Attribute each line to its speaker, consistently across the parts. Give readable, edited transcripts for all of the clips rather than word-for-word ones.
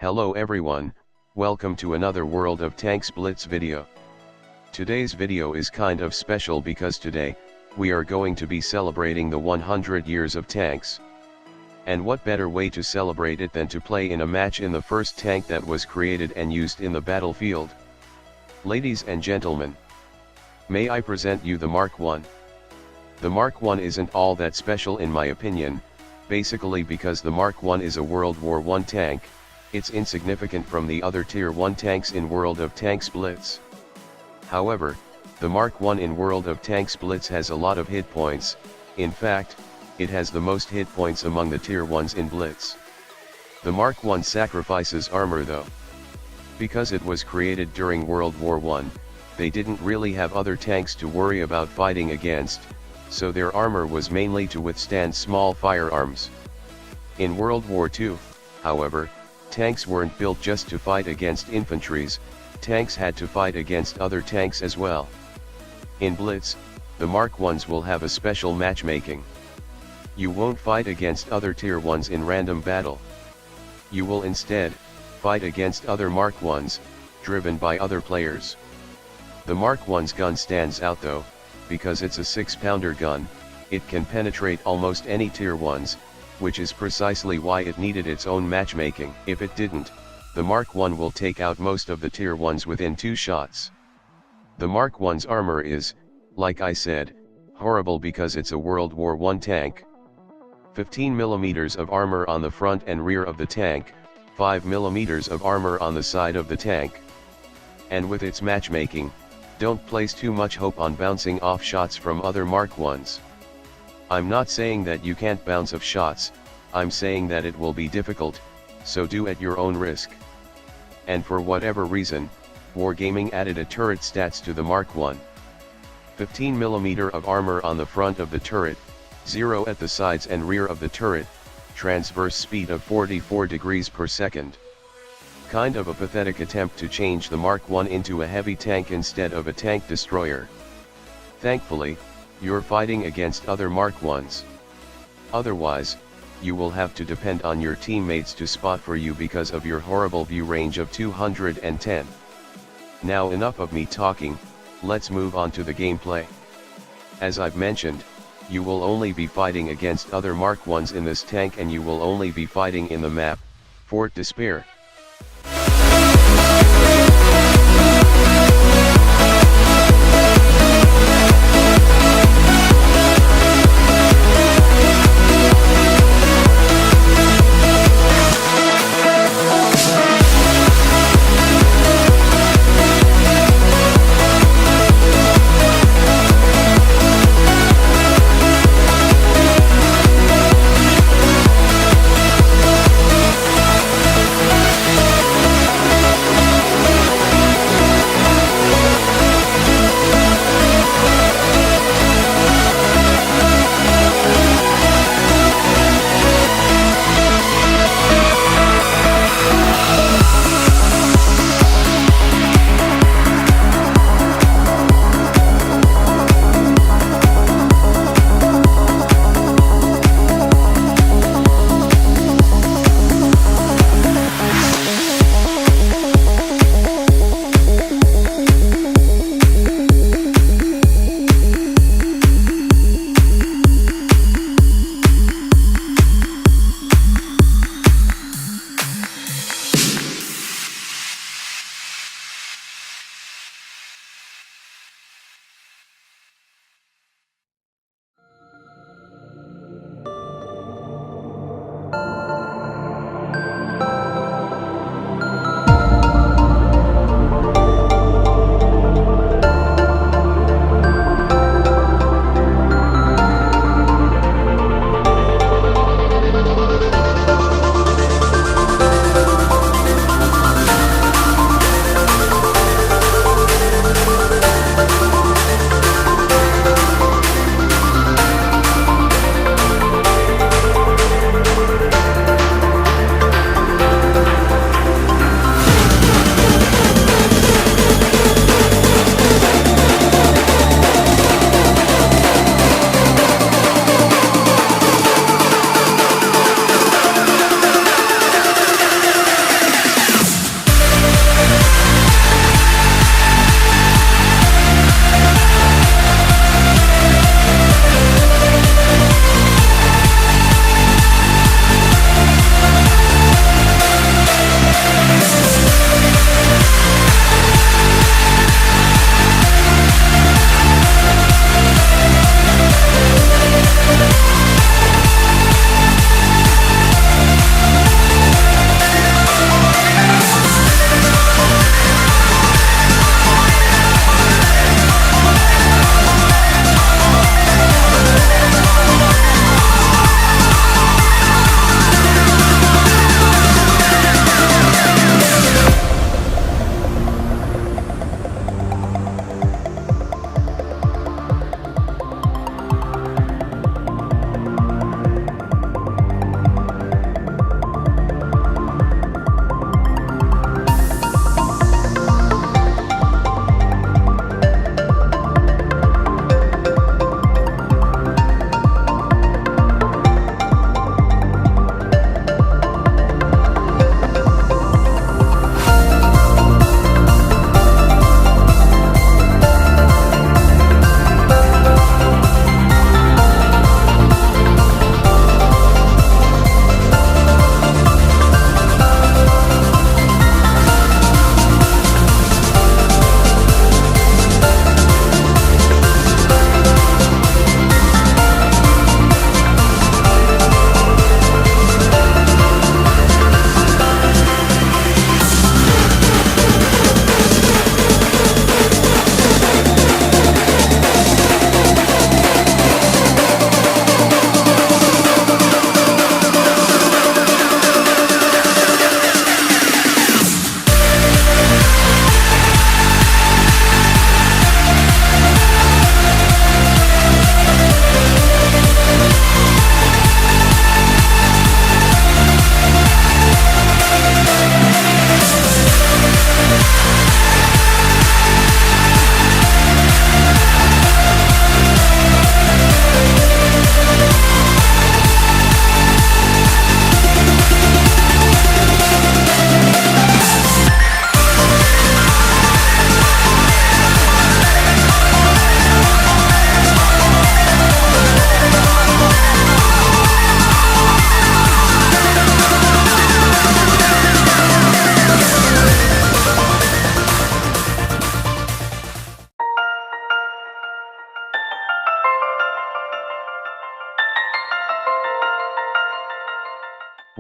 Speaker 1: Hello everyone, welcome to another World of Tanks Blitz video. Today's video is kind of special because today, we are going to be celebrating the 100 years of tanks. And what better way to celebrate it than to play in a match in the first tank that was created and used in the battlefield. Ladies and gentlemen, may I present you the Mark I. The Mark I isn't all that special in my opinion, basically because the Mark I is a World War I tank. It's insignificant from the other Tier 1 tanks in World of Tanks Blitz. However, the Mark I in World of Tanks Blitz has a lot of hit points. In fact, it has the most hit points among the Tier 1s in Blitz. The Mark I sacrifices armor though. Because it was created during World War I, they didn't really have other tanks to worry about fighting against, so their armor was mainly to withstand small firearms. In World War II, however, tanks weren't built just to fight against infantries, tanks had to fight against other tanks as well. In Blitz, the Mark Is will have a special matchmaking. You won't fight against other Tier 1s in random battle. You will instead fight against other Mark Is, driven by other players. The Mark I's gun stands out though, because it's a 6-pounder gun, it can penetrate almost any Tier 1s, which is precisely why it needed its own matchmaking. If it didn't, the Mark I will take out most of the Tier 1s within 2 shots. The Mark I's armor is, like I said, horrible because it's a World War I tank. 15 mm of armor on the front and rear of the tank, 5 mm of armor on the side of the tank. And with its matchmaking, don't place too much hope on bouncing off shots from other Mark I's. I'm not saying that you can't bounce off shots, I'm saying that it will be difficult, so do at your own risk. And for whatever reason, Wargaming added a turret stats to the Mark I. 15 mm of armor on the front of the turret, 0 at the sides and rear of the turret, transverse speed of 44 degrees per second. Kind of a pathetic attempt to change the Mark I into a heavy tank instead of a tank destroyer. Thankfully, you're fighting against other Mark I's. Otherwise, you will have to depend on your teammates to spot for you because of your horrible view range of 210. Now enough of me talking, let's move on to the gameplay. As I've mentioned, you will only be fighting against other Mark I's in this tank and you will only be fighting in the map, Fort Despair.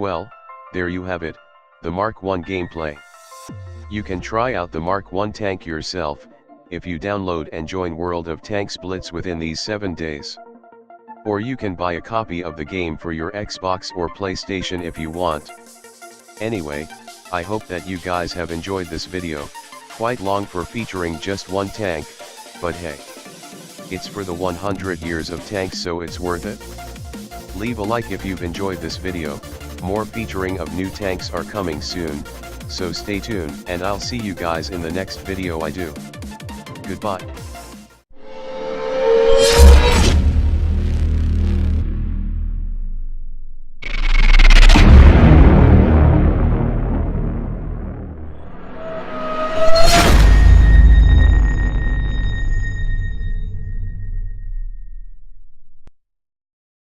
Speaker 1: Well, there you have it, the Mark 1 gameplay. You can try out the Mark 1 tank yourself, if you download and join World of Tanks Blitz within these 7 days. Or you can buy a copy of the game for your Xbox or PlayStation if you want. Anyway, I hope that you guys have enjoyed this video, quite long for featuring just one tank, but hey, it's for the 100 years of tanks, so it's worth it. Leave a like if you've enjoyed this video. More featuring of new tanks are coming soon, so stay tuned, and I'll see you guys in the next video I do. Goodbye.